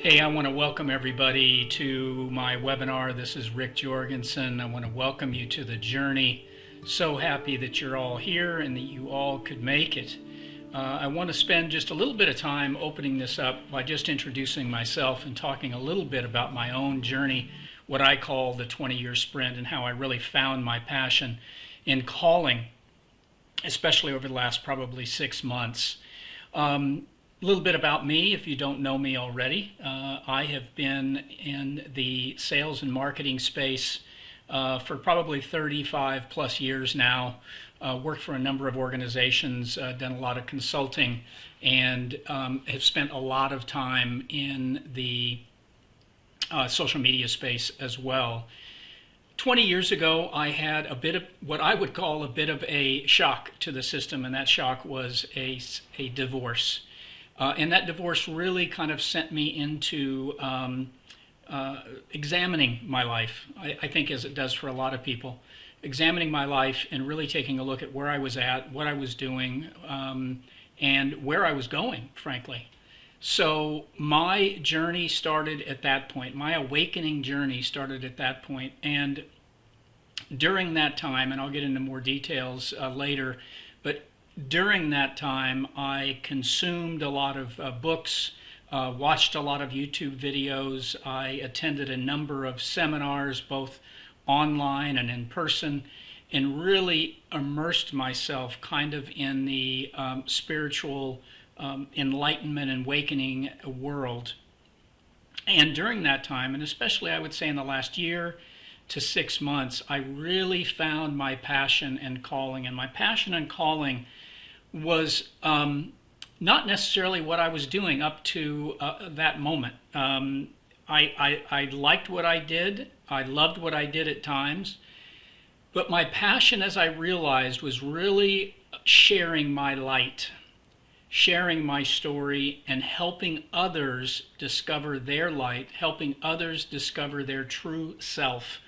Hey, I want to welcome everybody to my webinar. This is Rick Jorgensen. I want to welcome you to the journey. So happy that you're all here and that you all could make it. I want to spend just a little bit of time opening this up by just introducing myself and talking a little bit about my own journey, what I call the 20-year sprint, and how I really found my passion in calling, especially over the last probably 6 months. A little bit about me, if you don't know me already. I have been in the sales and marketing space for probably 35 plus years now. Worked for a number of organizations, done a lot of consulting, and have spent a lot of time in the social media space as well. 20 years ago, I had a bit of what I would call a bit of a shock to the system, and that shock was a divorce. And that divorce really kind of sent me into examining my life, I think, as it does for a lot of people. Examining my life and really taking a look at where I was at, what I was doing, and where I was going, frankly. So my journey started at that point. My awakening journey started at that point. And during that time, and I'll get into more details later, but during that time, I consumed a lot of books, watched a lot of YouTube videos. I attended a number of seminars, both online and in person, and really immersed myself kind of in the spiritual enlightenment and awakening world. And during that time, and especially I would say in the last year to 6 months, I really found my passion and calling. And my passion and calling was not necessarily what I was doing up to that moment. I liked what I did. I loved what I did at times. But my passion, as I realized, was really sharing my light, sharing my story, and helping others discover their light, helping others discover their true self.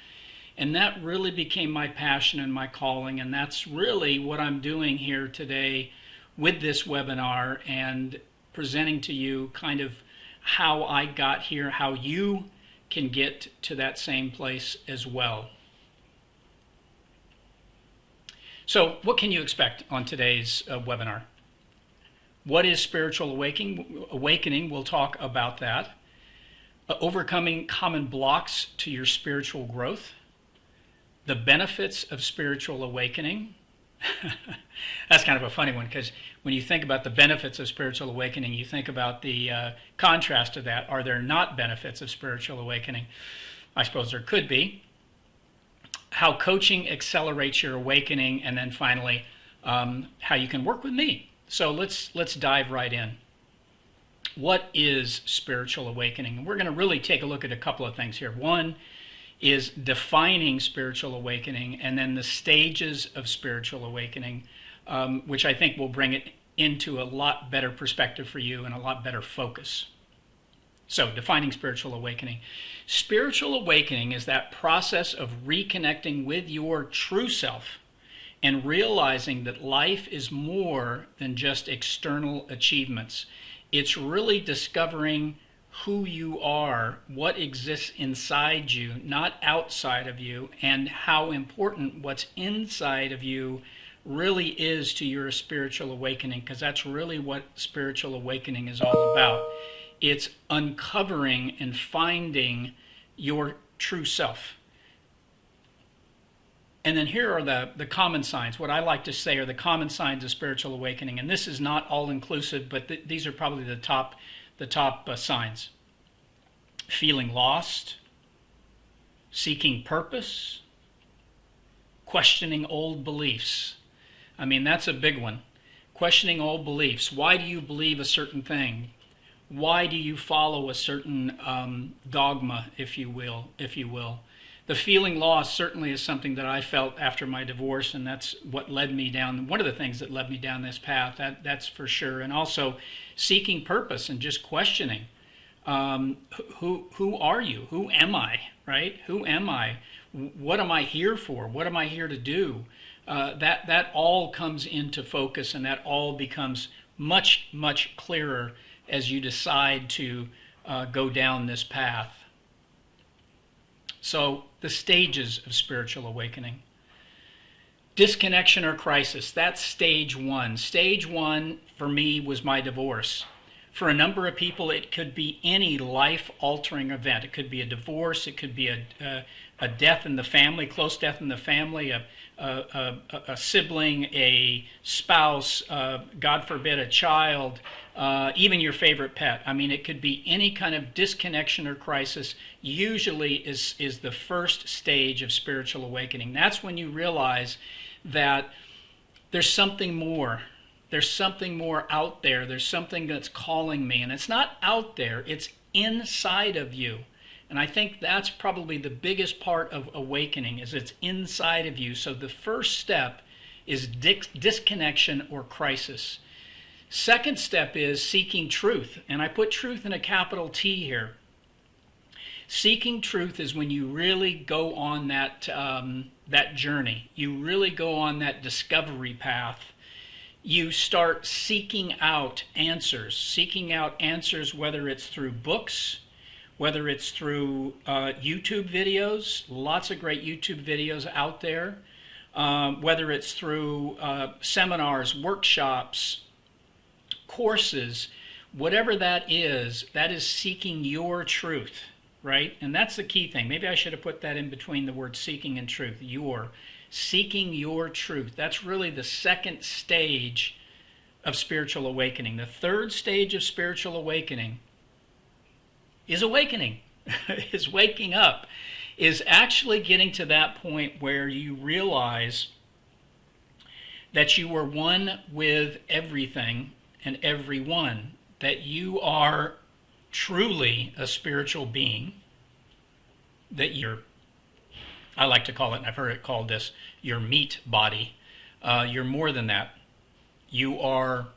And that really became my passion and my calling, and that's really what I'm doing here today with this webinar and presenting to you kind of how I got here, how you can get to that same place as well. So what can you expect on today's webinar? What is spiritual awakening? We'll talk about that. Overcoming common blocks to your spiritual growth. The benefits of spiritual awakening. That's kind of a funny one, because when you think about the benefits of spiritual awakening, you think about the contrast to that. Are there not benefits of spiritual awakening? I suppose there could be. How coaching accelerates your awakening, and then finally, how you can work with me. So let's dive right in. What is spiritual awakening? We're going to really take a look at a couple of things here. One is defining spiritual awakening, and then the stages of spiritual awakening, which I think will bring it into a lot better perspective for you and a lot better focus. So, defining spiritual awakening. Spiritual awakening is that process of reconnecting with your true self and realizing that life is more than just external achievements. It's really discovering who you are, what exists inside you, not outside of you, and how important what's inside of you really is to your spiritual awakening, because that's really what spiritual awakening is all about. It's uncovering and finding your true self. And then here are the common signs. What I like to say are the common signs of spiritual awakening, and this is not all-inclusive, but these are probably the top signs. Feeling lost, seeking purpose, questioning old beliefs. I mean, that's a big one. Questioning old beliefs. Why do you believe a certain thing? Why do you follow a certain dogma, if you will? The feeling lost certainly is something that I felt after my divorce, and that's what led me down, one of the things that led me down this path, that's for sure. And also seeking purpose and just questioning, who are you? Who am I, right? Who am I? What am I here for? What am I here to do? That all comes into focus, and that all becomes much, much clearer as you decide to go down this path. So the stages of spiritual awakening. Disconnection or crisis, that's stage one. Stage one for me was my divorce. For a number of people, it could be any life-altering event. It could be a divorce, it could be a death in the family, close death in the family, a sibling, a spouse, God forbid, a child, even your favorite pet. I mean, it could be any kind of disconnection or crisis. Usually is the first stage of spiritual awakening. That's when you realize that there's something more. There's something more out there. There's something that's calling me. And it's not out there, it's inside of you. And I think that's probably the biggest part of awakening, is it's inside of you. So the first step is disconnection or crisis. Second step is seeking truth. And I put truth in a capital T here. Seeking truth is when you really go on that journey. You really go on that discovery path. You start seeking out answers, whether it's through books, whether it's through YouTube videos, lots of great YouTube videos out there, whether it's through seminars, workshops, courses, whatever that is seeking your truth, right? And that's the key thing. Maybe I should have put that in between the word seeking and truth. Seeking your truth. That's really the second stage of spiritual awakening. The third stage of spiritual awakening is awakening, is waking up, is actually getting to that point where you realize that you are one with everything and everyone, that you are truly a spiritual being, that I like to call it, and I've heard it called this, your meat body. You're more than that. You are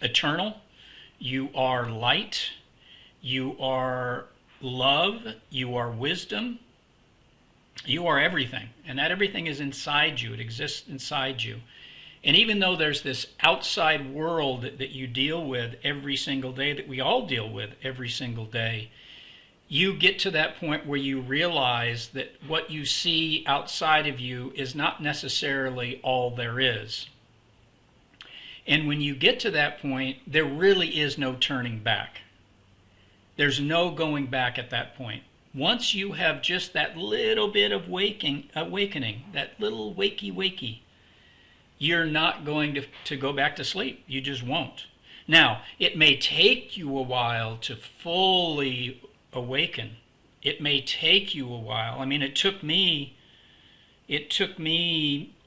eternal. You are light. You are love. You are wisdom. You are everything. And that everything is inside you. It exists inside you. And even though there's this outside world that you deal with every single day, that we all deal with every single day, you get to that point where you realize that what you see outside of you is not necessarily all there is. And when you get to that point, there really is no turning back. There's no going back at that point. Once you have just that little bit of awakening, that little wakey, you're not going to go back to sleep. You just won't. Now, it may take you a while to fully awaken. It may take you a while. I mean, it took me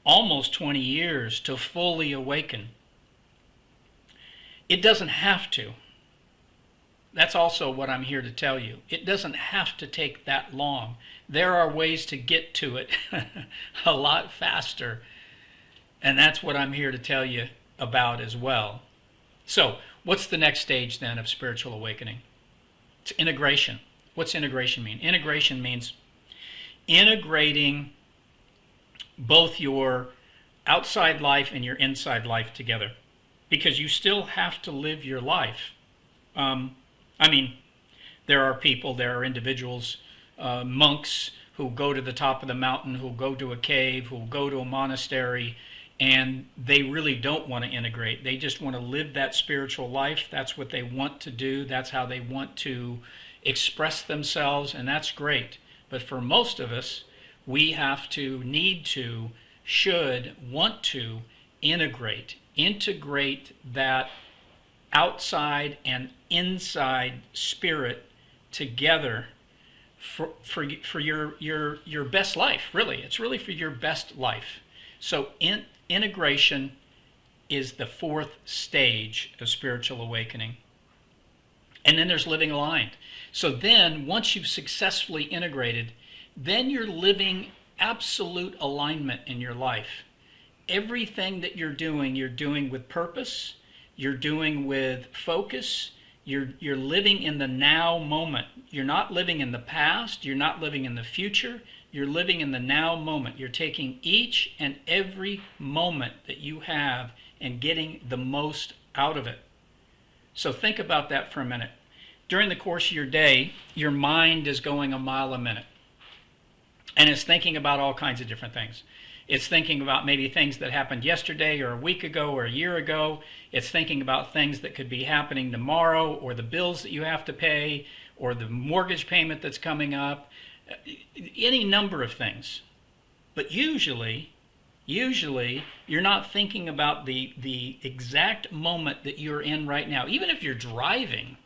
almost 20 years to fully awaken. It doesn't have to. That's also what I'm here to tell you. It doesn't have to take that long. There are ways to get to it a lot faster. And that's what I'm here to tell you about as well. So, what's the next stage then of spiritual awakening? It's integration. What's integration mean? Integration means integrating both your outside life and your inside life together. Because you still have to live your life. There are individuals, monks who go to the top of the mountain, who go to a cave, who go to a monastery, and they really don't want to integrate. They just want to live that spiritual life. That's what they want to do. That's how they want to express themselves, and that's great. But for most of us, we have to, need to, should, want to integrate that outside and inside spirit together for your best life. Really, it's really for your best life. So integration is the fourth stage of spiritual awakening. And then there's living aligned. So then, once you've successfully integrated, then you're living absolute alignment in your life. Everything that you're doing with purpose, you're doing with focus, you're living in the now moment. You're not living in the past, you're not living in the future, you're living in the now moment. You're taking each and every moment that you have and getting the most out of it. So think about that for a minute. during the course of your day, your mind is going a mile a minute. And it's thinking about all kinds of different things. It's thinking about maybe things that happened yesterday or a week ago or a year ago. It's thinking about things that could be happening tomorrow, or the bills that you have to pay, or the mortgage payment that's coming up, any number of things. But usually you're not thinking about the exact moment that you're in right now, even if you're driving.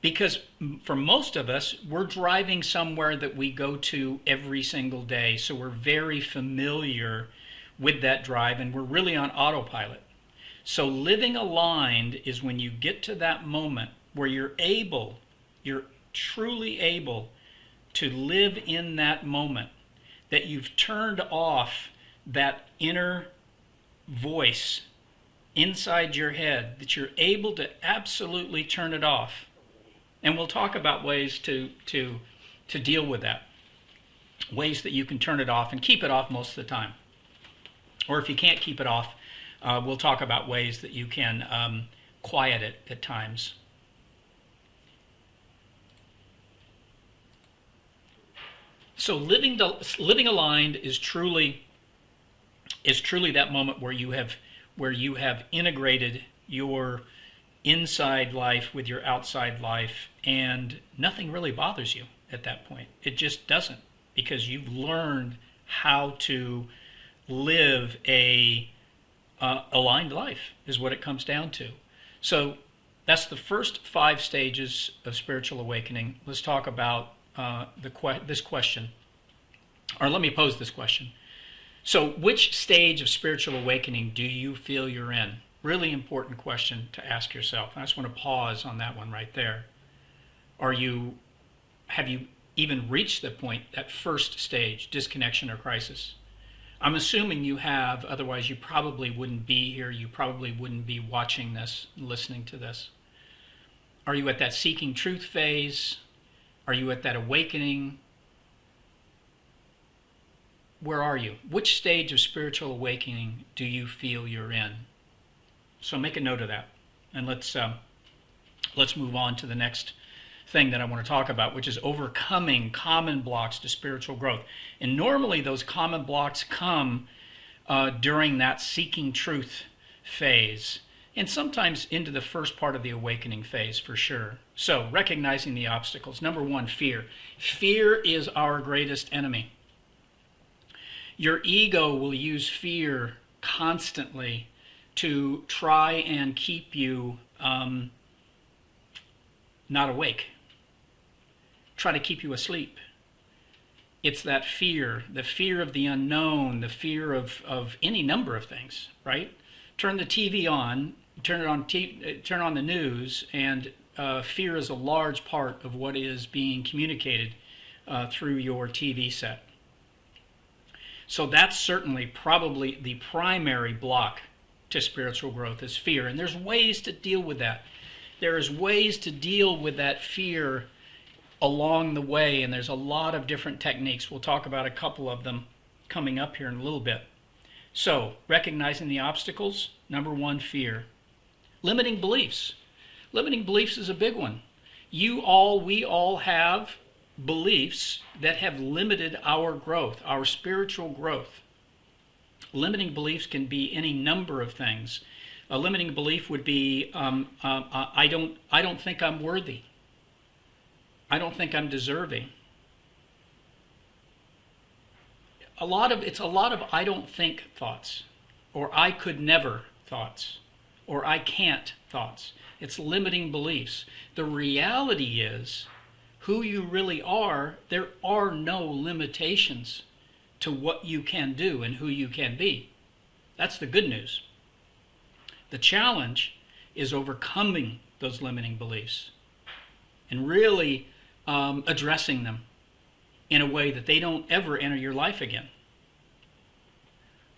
Because for most of us, we're driving somewhere that we go to every single day, so we're very familiar with that drive, and we're really on autopilot. So living aligned is when you get to that moment where you're truly able to live in that moment, that you've turned off that inner voice inside your head, that you're able to absolutely turn it off. And we'll talk about ways to deal with that. Ways that you can turn it off and keep it off most of the time. Or if you can't keep it off, we'll talk about ways that you can quiet it at times. So living aligned is truly that moment where you have integrated your inside life with your outside life, and nothing really bothers you at that point. It just doesn't, because you've learned how to live a aligned life, is what it comes down to. So that's the first 5 stages of spiritual awakening. Let's talk about this question, or let me pose this question. So which stage of spiritual awakening do you feel you're in? Really important question to ask yourself. I just want to pause on that one right there. Have you even reached the point, that first stage, disconnection or crisis? I'm assuming you have, otherwise you probably wouldn't be here. You probably wouldn't be watching this, listening to this. Are you at that seeking truth phase? Are you at that awakening? Where are you? Which stage of spiritual awakening do you feel you're in? So make a note of that, and let's move on to the next thing that I want to talk about, which is overcoming common blocks to spiritual growth. And normally those common blocks come during that seeking truth phase, and sometimes into the first part of the awakening phase for sure. So recognizing the obstacles. Number 1, fear. Fear is our greatest enemy. Your ego will use fear constantly to try and keep you not awake, try to keep you asleep. It's that fear, the fear of the unknown, the fear of any number of things, right? Turn the TV on, turn on the news, and fear is a large part of what is being communicated through your TV set. So that's certainly probably the primary block to spiritual growth, is fear. And there's ways to deal with that. There's ways to deal with that fear along the way, and there's a lot of different techniques. We'll talk about a couple of them coming up here in a little bit. So, recognizing the obstacles. Number 1, fear. Limiting beliefs. Limiting beliefs is a big one. We all have beliefs that have limited our growth, our spiritual growth. Limiting beliefs can be any number of things. A limiting belief would be, I don't think I'm worthy. I don't think I'm deserving. It's a lot of I don't think thoughts, or I could never thoughts, or I can't thoughts. It's limiting beliefs. The reality is, who you really are, there are no limitations to what you can do and who you can be. That's the good news. The challenge is overcoming those limiting beliefs and really addressing them in a way that they don't ever enter your life again.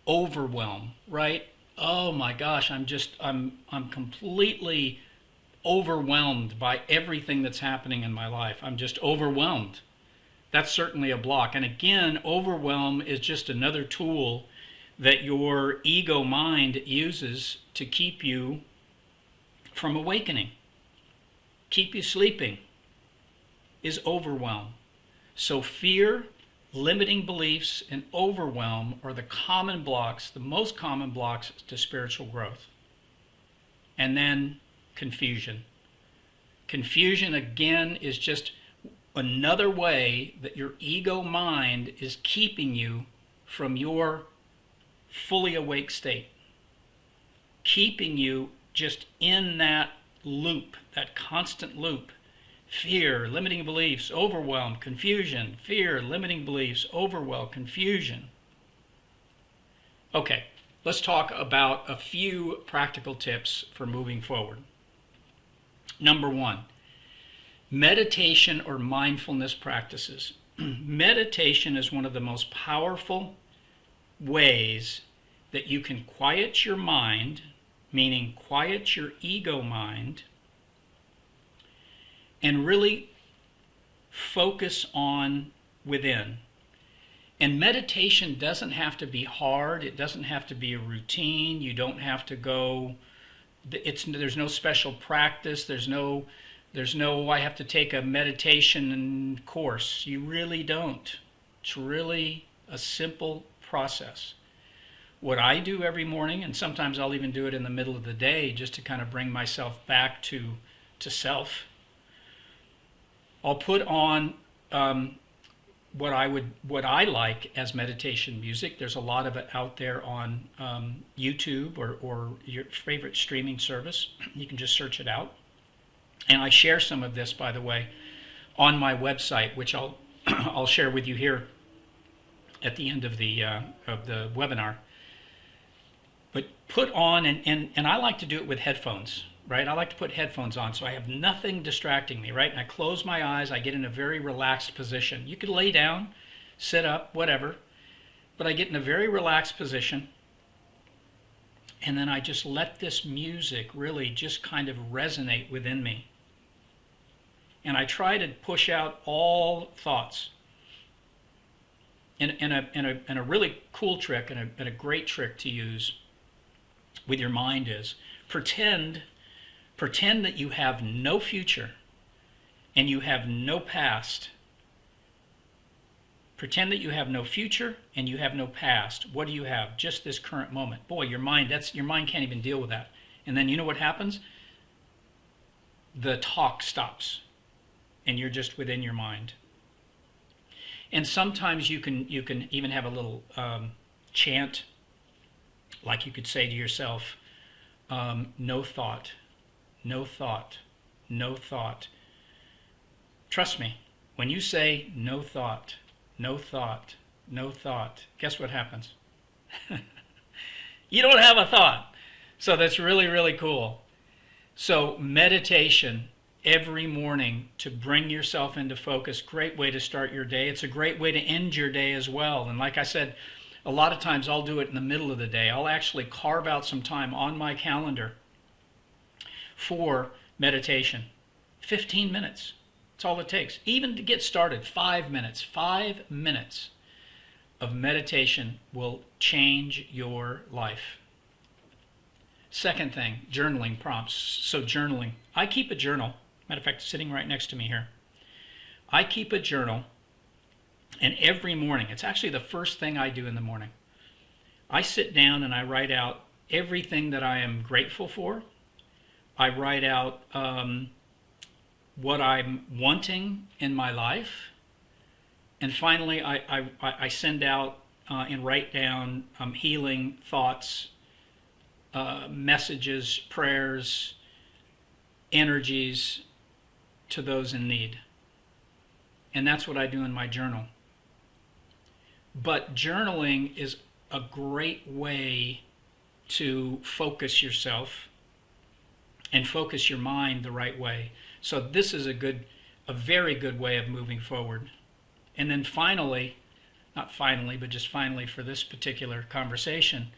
Overwhelm, right? Oh my gosh, I'm completely overwhelmed by everything that's happening in my life. I'm just overwhelmed. That's certainly a block. And again, overwhelm is just another tool that your ego mind uses to keep you from awakening, keep you sleeping is overwhelm. So fear, limiting beliefs, and overwhelm are the common blocks, the most common blocks to spiritual growth. And then confusion. Confusion, again, is just another way that your ego mind is keeping you from your fully awake state. Keeping you just in that loop, that constant loop. Fear, limiting beliefs, overwhelm, confusion. Fear, limiting beliefs, overwhelm, confusion. Okay, let's talk about a few practical tips for moving forward. Number one, meditation or mindfulness practices. Meditation is one of the most powerful ways that you can quiet your mind, meaning quiet your ego mind, and really focus on within. And meditation doesn't have to be hard. It doesn't have to be a routine. You don't have to go, there's no special practice. There's no I have to take a meditation course. You really don't. It's really a simple process. What I do every morning, and sometimes I'll even do it in the middle of the day just to kind of bring myself back to self, I'll put on what I like as meditation music. There's a lot of it out there on YouTube or your favorite streaming service. You can just search it out. And I share some of this, by the way, on my website, which I'll share with you here at the end of the webinar. But put on, and I like to do it with headphones, right? I like to put headphones on so I have nothing distracting me, right? And I close my eyes, I get in a very relaxed position. You could lay down, sit up, whatever, but I get in a very relaxed position, and then I just let this music really just kind of resonate within me. And I try to push out all thoughts. And a really cool trick and a great trick to use with your mind is pretend that you have no future and you have no past. Pretend that you have no future and you have no past. What do you have? Just this current moment. Boy, your mind can't even deal with that. And then you know what happens? The talk stops and you're just within your mind. And sometimes you can even have a little chant, like you could say to yourself, no thought, no thought, no thought. Trust me, when you say no thought, no thought, no thought, guess what happens? You don't have a thought. So that's really, really cool. So meditation every morning to bring yourself into focus, great way to start your day. It's a great way to end your day as well. And like I said, a lot of times I'll do it in the middle of the day. I'll actually carve out some time on my calendar for meditation. 15 minutes. That's all it takes. Even to get started, 5 minutes. 5 minutes of meditation will change your life. Second thing, journaling prompts. So journaling. I keep a journal. Matter of fact, sitting right next to me here. I keep a journal, and every morning, it's actually the first thing I do in the morning. I sit down and I write out everything that I am grateful for. I write out what I'm wanting in my life. And finally, I send out and write down healing thoughts, messages, prayers, energies to those in need. And that's what I do in my journal. But journaling is a great way to focus yourself and focus your mind the right way. So this is a very good way of moving forward. And then finally, not finally, but just finally for this particular conversation,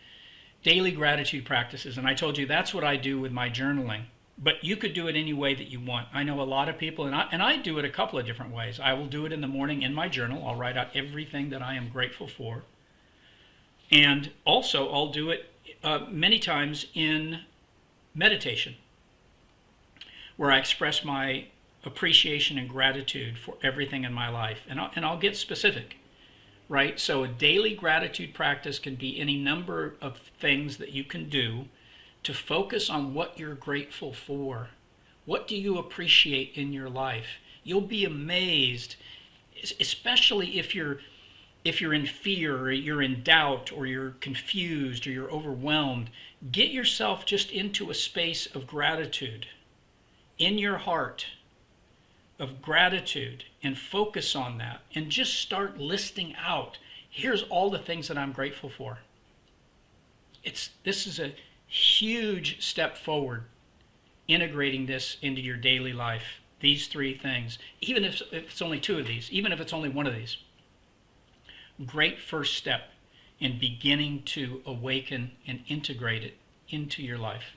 daily gratitude practices. And I told you that's what I do with my journaling. But you could do it any way that you want. I know a lot of people, and I do it a couple of different ways. I will do it in the morning in my journal. I'll write out everything that I am grateful for. And also, I'll do it many times in meditation. where I express my appreciation and gratitude for everything in my life. And I'll get specific, right? So a daily gratitude practice can be any number of things that you can do to focus on what you're grateful for. What do you appreciate in your life? You'll be amazed, especially if you're in fear or you're in doubt or you're confused or you're overwhelmed. Get yourself just into a space of gratitude in your heart, of gratitude, and focus on that and just start listing out, here's all the things that I'm grateful for. This is a huge step forward, integrating this into your daily life, these three things, even if it's only two of these, even if it's only one of these. Great first step in beginning to awaken and integrate it into your life.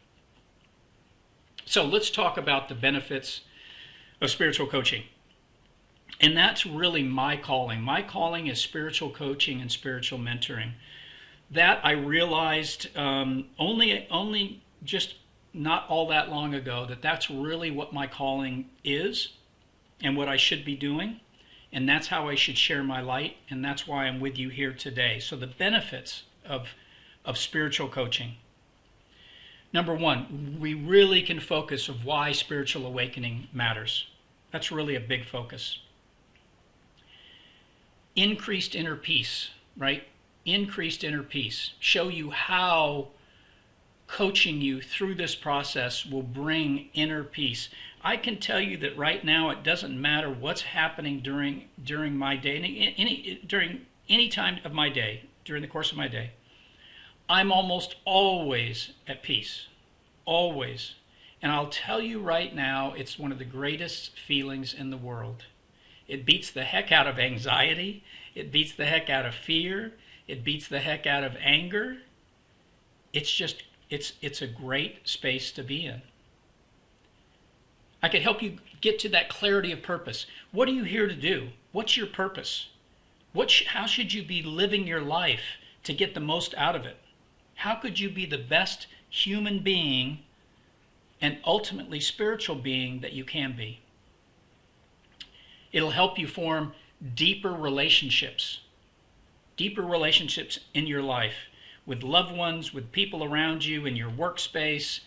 So let's talk about the benefits of spiritual coaching. And that's really my calling. My calling is spiritual coaching and spiritual mentoring. That I realized only just not all that long ago, that's really what my calling is and what I should be doing. And that's how I should share my light. And that's why I'm with you here today. So the benefits of spiritual coaching. Number one, we really can focus on why spiritual awakening matters. That's really a big focus. Increased inner peace, right? Increased inner peace. Show you how coaching you through this process will bring inner peace. I can tell you that right now it doesn't matter what's happening during my day, during any time of my day, during the course of my day. I'm almost always at peace. Always. And I'll tell you right now, it's one of the greatest feelings in the world. It beats the heck out of anxiety. It beats the heck out of fear. It beats the heck out of anger. It's a great space to be in. I could help you get to that clarity of purpose. What are you here to do? What's your purpose? How should you be living your life to get the most out of it? How could you be the best human being and ultimately spiritual being that you can be? It'll help you form deeper relationships in your life with loved ones, with people around you, in your workspace.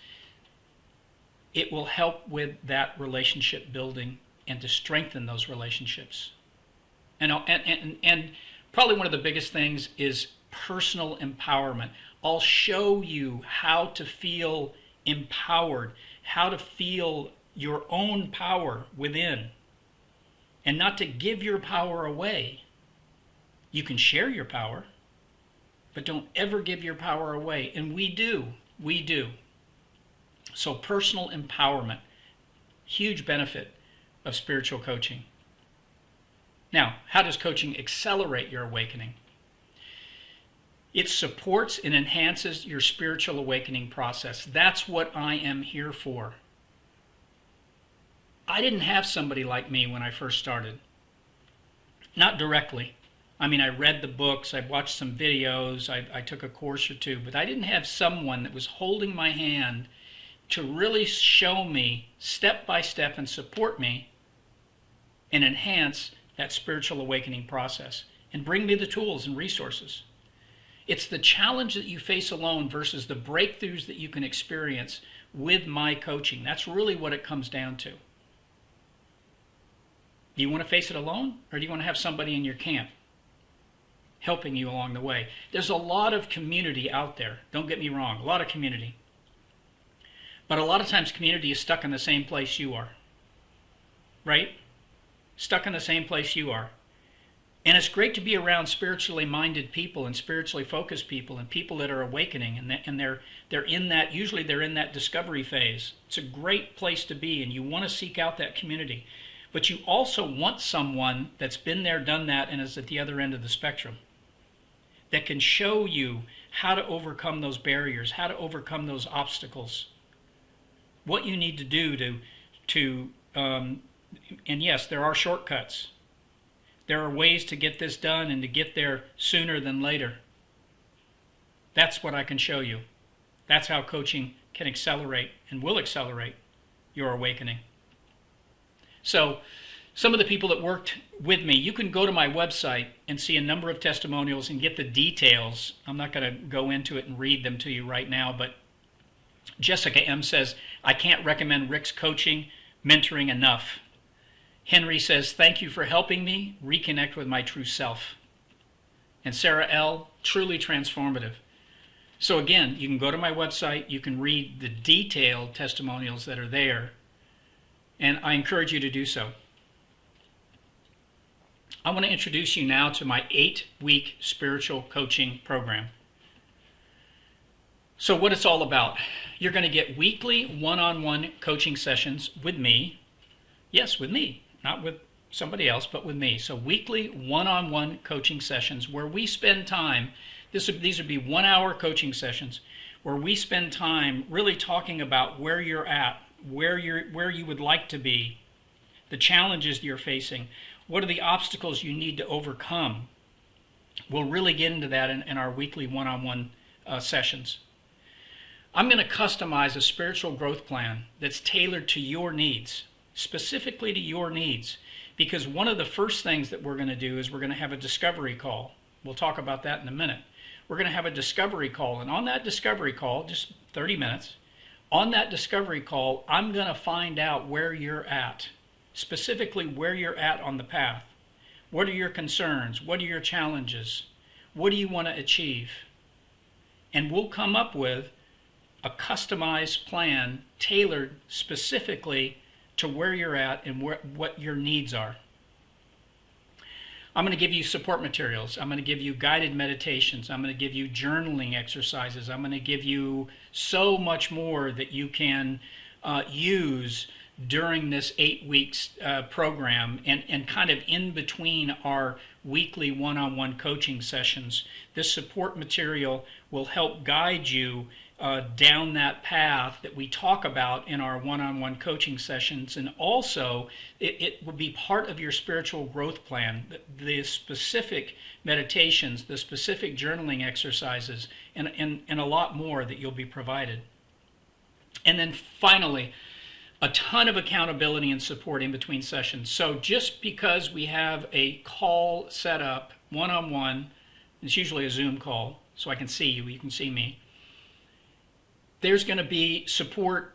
It will help with that relationship building and to strengthen those relationships. And probably one of the biggest things is personal empowerment. I'll show you how to feel empowered, how to feel your own power within, and not to give your power away. You can share your power, but don't ever give your power away. And we do. So personal empowerment, huge benefit of spiritual coaching. Now, how does coaching accelerate your awakening? It supports and enhances your spiritual awakening process. That's what I am here for. I didn't have somebody like me when I first started. Not directly. I mean, I read the books, I watched some videos, I took a course or two, but I didn't have someone that was holding my hand to really show me step by step and support me and enhance that spiritual awakening process and bring me the tools and resources. It's the challenge that you face alone versus the breakthroughs that you can experience with my coaching. That's really what it comes down to. Do you want to face it alone, or do you want to have somebody in your camp helping you along the way? There's a lot of community out there. Don't get me wrong, a lot of community. But a lot of times community is stuck in the same place you are. Right? Stuck in the same place you are. And it's great to be around spiritually minded people and spiritually focused people and people that are awakening, and they're in that, usually they're in that discovery phase. It's a great place to be, and you want to seek out that community. But you also want someone that's been there, done that, and is at the other end of the spectrum, that can show you how to overcome those barriers, how to overcome those obstacles, what you need to do and yes, there are shortcuts. There are ways to get this done and to get there sooner than later. That's what I can show you. That's how coaching can accelerate and will accelerate your awakening. So some of the people that worked with me, you can go to my website and see a number of testimonials and get the details. I'm not going to go into it and read them to you right now, but Jessica M. says, I can't recommend Rick's coaching, mentoring enough. Henry says, thank you for helping me reconnect with my true self. And Sarah L., truly transformative. So again, you can go to my website, you can read the detailed testimonials that are there, and I encourage you to do so. I want to introduce you now to my 8-week spiritual coaching program. So what it's all about, you're going to get weekly one-on-one coaching sessions with me. Yes, with me, not with somebody else, but with me. So weekly one-on-one coaching sessions where we spend time, these would be 1-hour coaching sessions, where we spend time really talking about where you're at, where you would like to be, the challenges you're facing, what are the obstacles you need to overcome. We'll really get into that in our weekly one-on-one sessions. I'm going to customize a spiritual growth plan that's tailored to your needs, specifically to your needs, because one of the first things that we're going to do is we're going to have a discovery call. We'll talk about that in a minute. We're going to have a discovery call, and on that discovery call, just 30 minutes, on that discovery call, I'm going to find out where you're at, specifically where you're at on the path. What are your concerns? What are your challenges? What do you want to achieve? And we'll come up with a customized plan tailored specifically to where you're at and what your needs are. I'm going to give you support materials. I'm going to give you guided meditations. I'm going to give you journaling exercises. I'm going to give you so much more that you can use during this 8 weeks program and kind of in between our weekly one-on-one coaching sessions. This support material will help guide you down that path that we talk about in our one-on-one coaching sessions, and also it will be part of your spiritual growth plan, the specific meditations, the specific journaling exercises, and a lot more that you'll be provided. And then finally, a ton of accountability and support in between sessions. So just because we have a call set up one-on-one, it's usually a Zoom call, so I can see you, you can see me, there's going to be support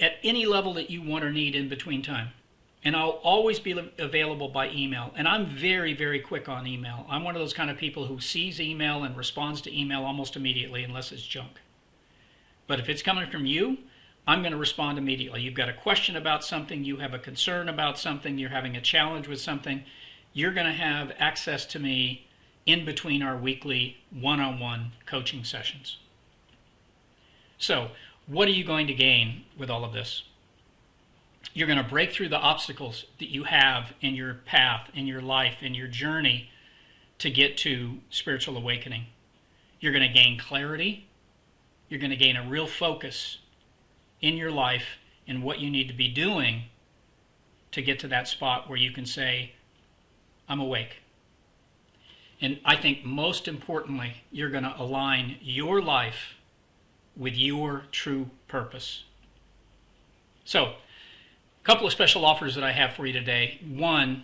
at any level that you want or need in between time. And I'll always be available by email. And I'm very, very quick on email. I'm one of those kind of people who sees email and responds to email almost immediately unless it's junk. But if it's coming from you, I'm going to respond immediately. You've got a question about something, you have a concern about something, you're having a challenge with something, you're going to have access to me in between our weekly one-on-one coaching sessions. So, what are you going to gain with all of this? You're going to break through the obstacles that you have in your path, in your life, in your journey to get to spiritual awakening. You're going to gain clarity. You're going to gain a real focus in your life in what you need to be doing to get to that spot where you can say, I'm awake. And I think most importantly, you're going to align your life with your true purpose. So, a couple of special offers that I have for you today. One,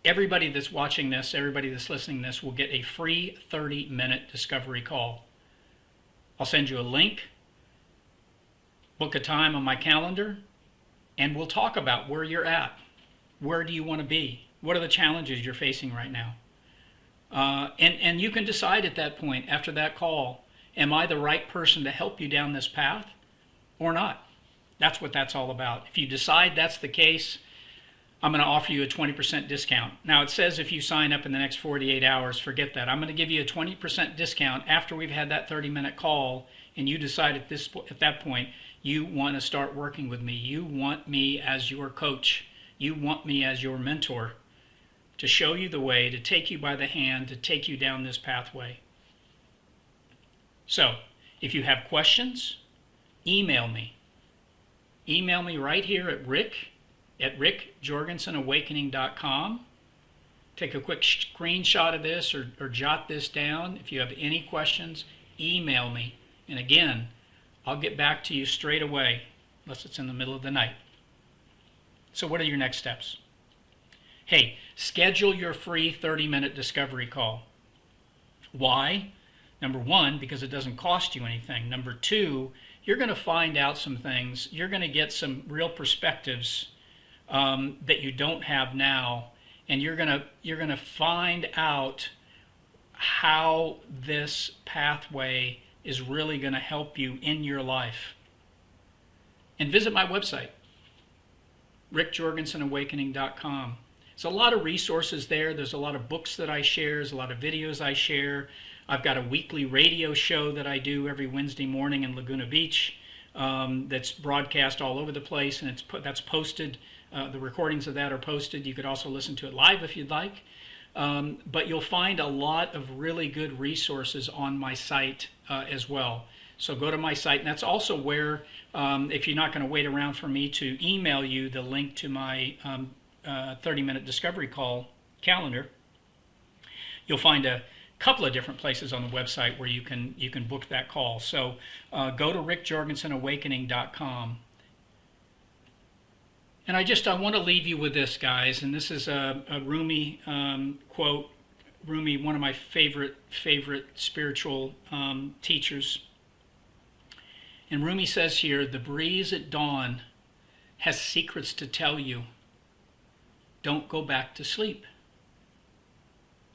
everybody that's watching this, everybody that's listening to this will get a free 30-minute discovery call. I'll send you a link, book a time on my calendar, and we'll talk about where you're at. Where do you want to be? What are the challenges you're facing right now? And you can decide at that point, after that call, am I the right person to help you down this path or not? That's what that's all about. If you decide that's the case, I'm going to offer you a 20% discount. Now, it says if you sign up in the next 48 hours, forget that. I'm going to give you a 20% discount after we've had that 30-minute call, and you decide at that point you want to start working with me. You want me as your coach. You want me as your mentor to show you the way, to take you by the hand, to take you down this pathway. So, if you have questions, email me. Email me right here at rickjorgensenawakening.com. Take a quick screenshot of this or jot this down. If you have any questions, email me. And again, I'll get back to you straight away, unless it's in the middle of the night. So what are your next steps? Hey, schedule your free 30-minute discovery call. Why? Number one, because it doesn't cost you anything. Number two, you're going to find out some things. You're going to get some real perspectives that you don't have now, and you're going to find out how this pathway is really going to help you in your life. And visit my website, rickjorgensenawakening.com. There's a lot of resources there. There's a lot of books that I share. There's a lot of videos I share. I've got a weekly radio show that I do every Wednesday morning in Laguna Beach that's broadcast all over the place, and that's posted. The recordings of that are posted. You could also listen to it live if you'd like. But you'll find a lot of really good resources on my site as well. So go to my site, and that's also where, if you're not going to wait around for me to email you the link to my 30-minute discovery call calendar, you'll find a couple of different places on the website where you can book that call. So go to rickjorgensenawakening.com. And I want to leave you with this, guys, and this is a Rumi quote. Rumi, one of my favorite spiritual teachers. And Rumi says here, "The breeze at dawn has secrets to tell you. Don't go back to sleep."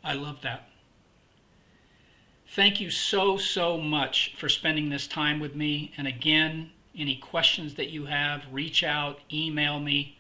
I love that. Thank you so much for spending this time with me. And again, any questions that you have, reach out, email me.